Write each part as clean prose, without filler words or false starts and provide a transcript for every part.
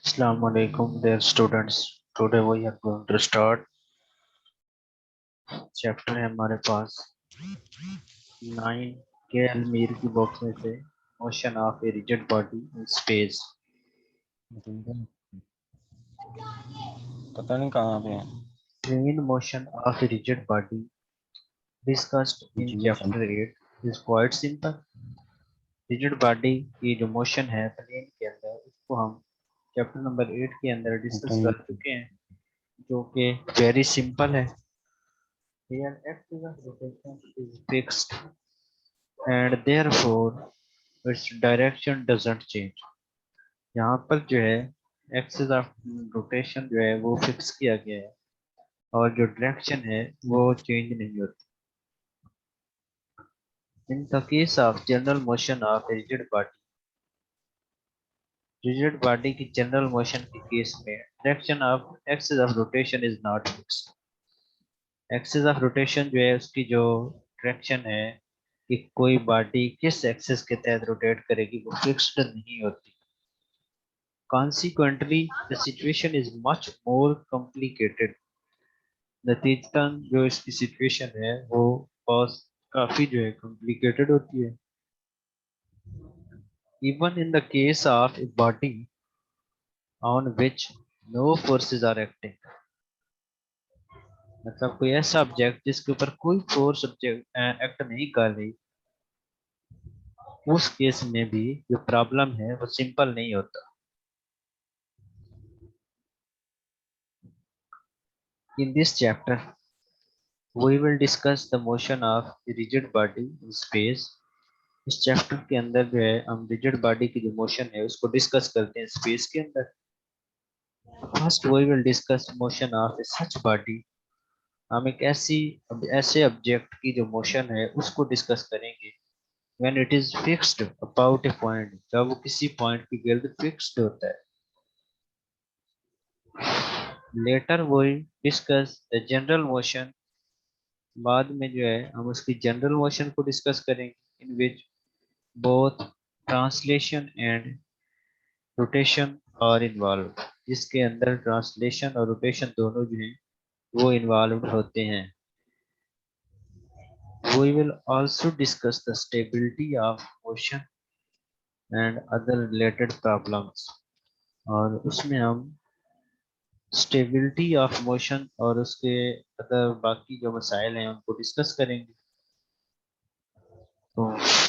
Assalamu alaikum, dear students. Today we are going to start chapter है हमारे पास 9 के अलमीर की बॉक्स में से motion of a rigid body in space. पता नहीं कहाँ पे है। Plane motion of a rigid body discussed in ji chapter 8 is quite simple. Rigid body की जो मोशन है प्लेन के अंदर उसको हम चैप्टर नंबर 8 के अंदर डिस्कस कर चुके हैं, जो कि वेरी सिंपल है। Here axis of rotation is fixed and therefore its direction doesn't change. यहाँ पर जो है एक्सिस ऑफ रोटेशन जो है वो फिक्स किया गया है और जो डायरेक्शन है वो चेंज नहीं होती। In the case of general motion of rigid body की जनरल मोशन के केस में direction of axis of rotation is not fixed. Axis of rotation जो है उसकी जो डायरेक्शन है कि कोई बॉडी किस एक्सिस के तहत रोटेट करेगी वो फिक्स्ड नहीं होती। Consequently, the situation is much more complicated. नतीजतन जो इसकी सिचुएशन है वो बहुत काफी जो है कॉम्प्लिकेटेड होती है। Even in the case of a body on which no forces are acting, मतलब कोई ऐसा ऑब्जेक्ट जिसके ऊपर कोई फोर्स ऑब्जेक्ट एक्ट नहीं कर रही, उस केस में भी जो प्रॉब्लम है वो सिंपल नहीं होता। In this chapter, we will discuss the motion of a rigid body in space. इस चैप्टर के अंदर जो है हम रिजिड बॉडी की जो मोशन है उसको डिस्कस करते हैं स्पेस के अंदर। First we will discuss motion of a such body. हम एक ऐसे ऑब्जेक्ट की जो मोशन है उसको डिस्कस करेंगे when it is fixed about a point, जब वो किसी पॉइंट की गिर्द फिक्स्ड होता है। Later we discuss the general motion. बाद में जो है हम उसकी जनरल मोशन को डिस्कस करेंगे in which both translation and rotation और इन्वॉल्व, जिसके अंदर ट्रांसलेशन और रोटेशन दोनों जो हैं वो इन्वॉल्व होते हैं। We will also discuss the stability of motion and other related problems, और उसमें हम स्टेबिलिटी ऑफ मोशन और उसके अदर बाकी जो मसाइल हैं उनको डिस्कस करेंगे। तो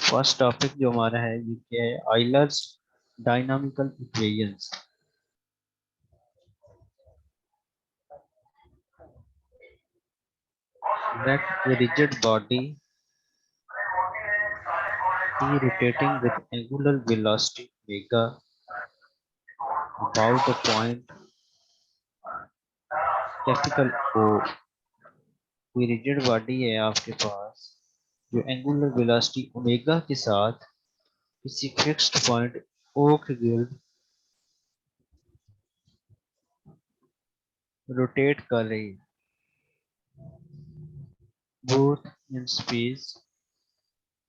फर्स्ट टॉपिक जो हमारा है ये क्या है, Euler's dynamical equations. Let a rigid body be rotating with angular velocity omega about a point capital O। कोई रिजिड बॉडी है आपके पास जो एंगुलर वेलोसिटी ओमेगा के साथ किसी फिक्स्ड पॉइंट O के गिर्द रोटेट कर रही है, both in space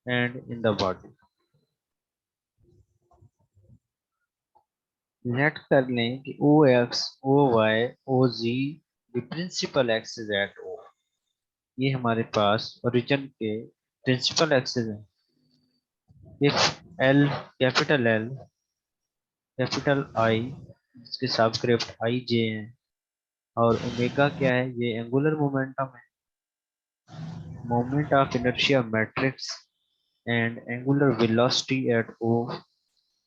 and in the body. Let कर लें कि O X O Y O Z the principal axis at O, ये हमारे पास ओरिजिन के प्रिंसिपल एक्सिस है। इफ एल कैपिटल आई जिसके सबस्क्रिप्ट आई जे है और ओमेगा क्या है, ये एंगुलर मोमेंटम है, moment of inertia matrix and angular velocity at O,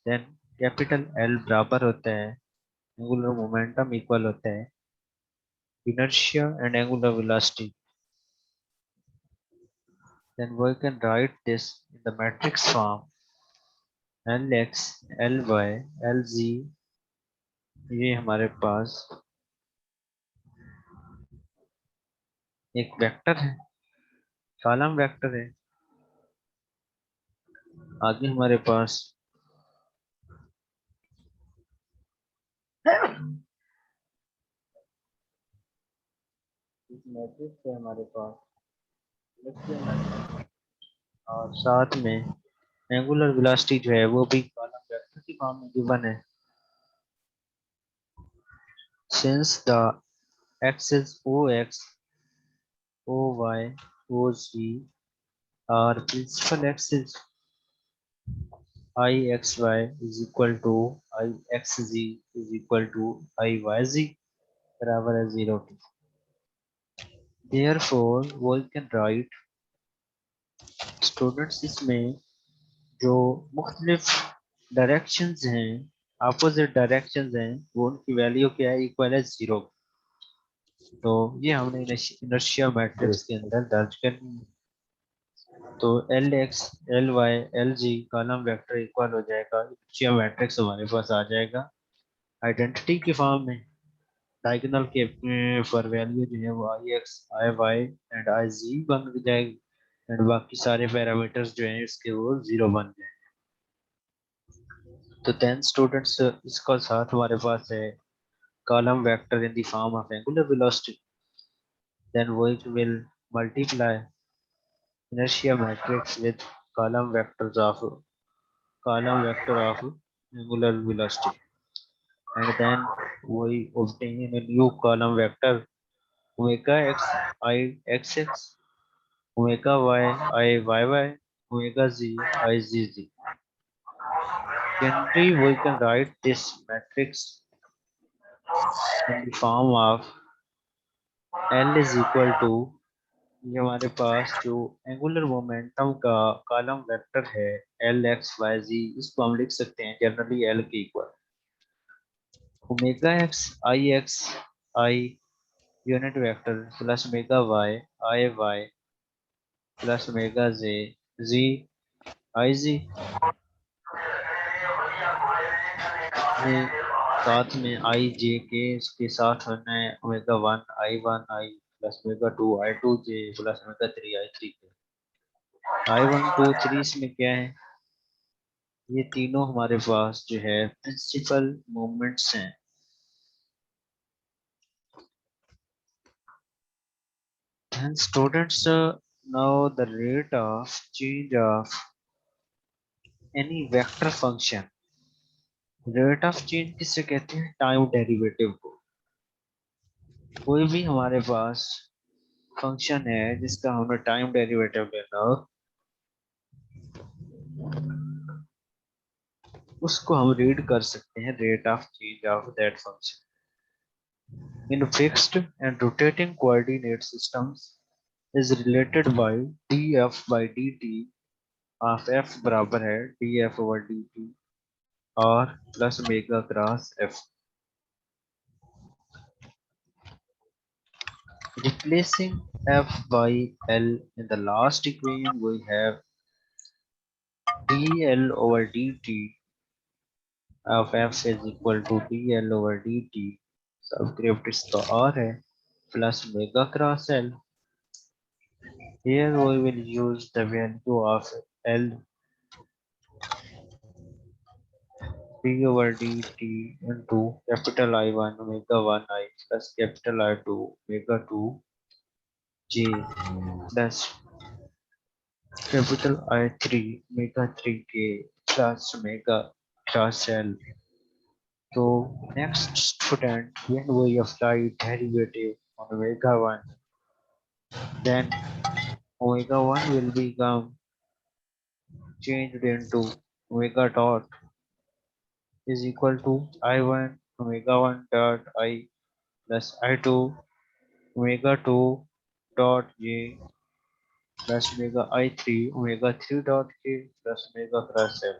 then capital L बराबर होता है एंगुलर मोमेंटम इक्वल होता है inertia and angular velocity. Then we can write this in the matrix form Lx, Ly, Lz। ये हमारे पास एक vector है, column vector है। आगे हमारे पास इस मैट्रिक्स है हमारे पास और साथ में एंगुलर वेलोसिटी जो है वो भी कॉलम वेक्टर की फॉर्म में गिवन है। since the axes OX, OY, OZ are principal axes, IXY is equal to IXZ is equal to IYZ बराबर है 0 की। Therefore we can write students इसमें जो मुख्तलिफ डायरेक्शंस हैं, अपोजिट डायरेक्शंस हैं, वो उनकी वैल्यू क्या है, इक्वल है 0। तो ये हमने इनर्शिया मैट्रिक्स के अंदर दर्ज करनी है। तो L X L Y L G column vector equal हो जाएगा, इनर्शिया मैट्रिक्स हमारे पास आ जाएगा आइडेंटिटी के फॉर्म में। डायगोनल के फॉर वैल्यू जो है वो I X I Y and I Z बन जाएगी, एंड बाकी सारे पैरामीटर्स जो हैं इसके वो 0 बन जाएंगे। तो 10 स्टूडेंट्स इसका साथ हमारे पास है column vector in the form of angular velocity, then we will multiply inertia matrix with column vectors of column vector of angular velocity, and then we obtain a new column vector omega x I x x, omega y I y y, omega z I z z. Generally we can write this matrix in the form of L is equal to, ये हमारे पास जो angular momentum का column vector है L X Y Z, इसको हम लिख सकते हैं जनरली एल के equal omega X I unit vector plus omega Y I Y plus omega J Z I Z. ये साथ में आई जे के इसके साथ होना है omega one I plus omega two I two J plus omega three I three K. I one two three इसमें क्या है, ये तीनों हमारे पास जो है प्रिंसिपल मूवमेंट्स हैं। And students know the rate of change of any vector function. Rate of change किससे कहते हैं, टाइम डेरिवेटिव को। कोई भी हमारे पास फंक्शन है जिसका हमें टाइम डेरिवेटिव लेना हो, उसको हम रीड कर सकते हैं rate of change of that function in fixed and rotating coordinate systems is related by df by dt of f बराबर है df over dt और plus omega cross f। Replacing f by l in the last equation, we have dl over dt of f is equal to dl over dt, subscript इसका r है, plus omega cross l। Here we will use the value of l d over dt into capital I1 omega 1 I plus capital I2 omega 2 j plus capital I3 omega 3 k plus omega plus L. So next student, when we apply derivative on omega 1, then omega 1 will become changed into omega dot is equal to I1 omega 1 dot I plus I2 omega 2 dot j plus omega I3 omega 3 dot k plus omega cross L,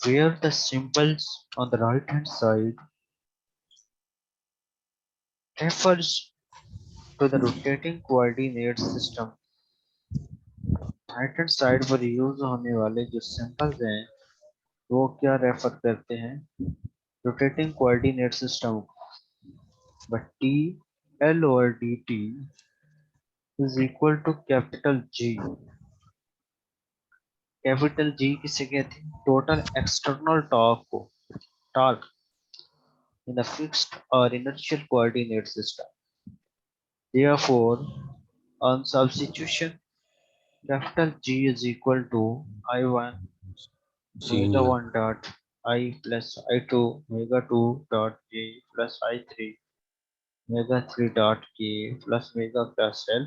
where the symbols on the right hand side refers to the rotating coordinate system। Right hand side पर use होने वाले जो symbols हैं वो क्या refer करते हैं, rotating coordinate system. But T L over D T is equal to capital G. Capital G किसे कहते हैं, टोटल एक्सटर्नल टॉर्क को, torque in a fixed or inertial coordinate system। Therefore, on substitution, capital G is equal to I1 omega 1 dot I plus I2 omega 2 dot j plus I3 omega 3 dot k plus omega plus L.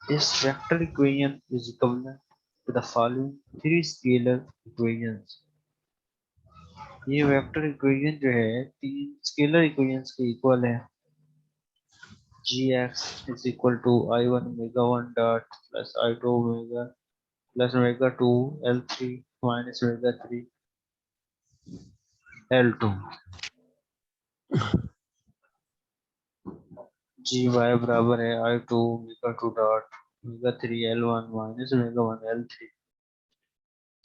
This vector equation is equivalent to the following three scalar equations. ये vector equation जो है तीन scalar equations के equal है. gx is equal to I1 omega 1 dot plus I2 omega plus omega 2 L3 minus omega 3 L2. gy बराबर है I2 omega 2 dot omega 3 L1 minus omega 1 L3.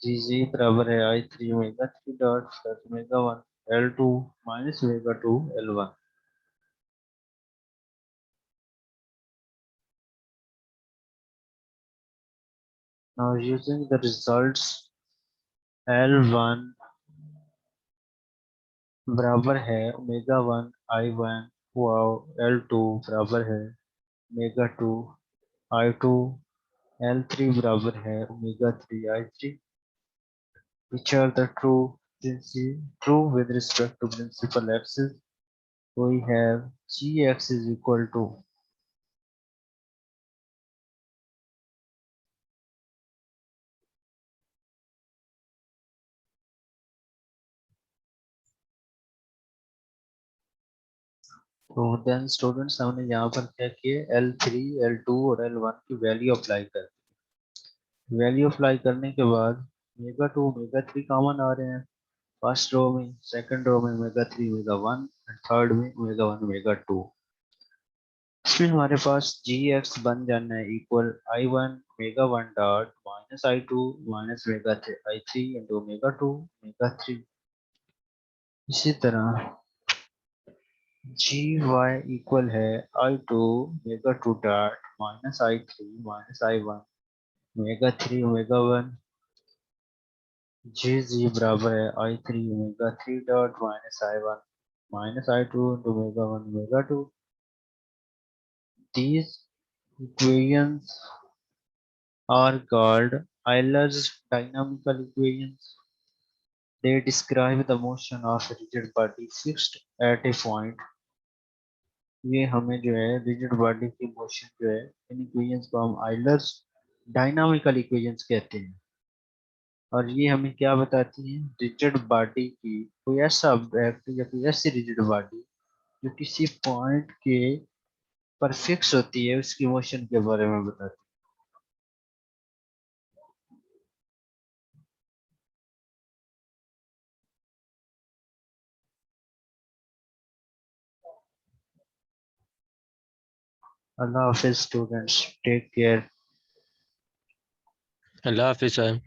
gz बराबर है I3 omega 3 dot plus omega 1 L2 minus omega 2 L1. Now using the results L1 बराबर है omega 1 I1 L2 बराबर है omega 2 I2 L3 बराबर है omega 3 I3, which are the true with respect to principal axis. We have gx is equal to तो then students हमने यहाँ पर क्या किया L3 L2 और L1 की वैल्यू अप्लाई कर. वैल्यू अप्लाई करने के बाद ओमेगा 2 ओमेगा 3 कॉमन आ रहे हैं फर्स्ट रो में, सेकंड रो में ओमेगा 3 ओमेगा 1 और थर्ड में ओमेगा 1 ओमेगा 2. इसमें हमारे पास gx बन जाना है equal I1 omega 1 dot minus I2 minus omega I3 into omega 2 omega 3. इसी तरह gy इक्वल है I2 omega 2 dot minus I3 minus I1 omega 3 omega 1. gz बराबर है I3 omega 3 dot minus I1 minus I2 into omega 1 omega 2. These equations are called Euler's dynamical equations. They describe the motion of a rigid body fixed at a point. ये हमें जो है rigid body की motion जो है इन equations को हम Euler's dynamical equations कहते हैं. और ये हमें क्या बताती है रिजिड बॉडी की कोई ऐसा ऑब्जेक्ट या कोई ऐसी रिजिड बॉडी जो किसी पॉइंट के पर फिक्स होती है उसकी मोशन के बारे में बताती है. अल्लाह हाफिज स्टूडेंट्स, टेक केयर. अल्लाह हाफिज सर.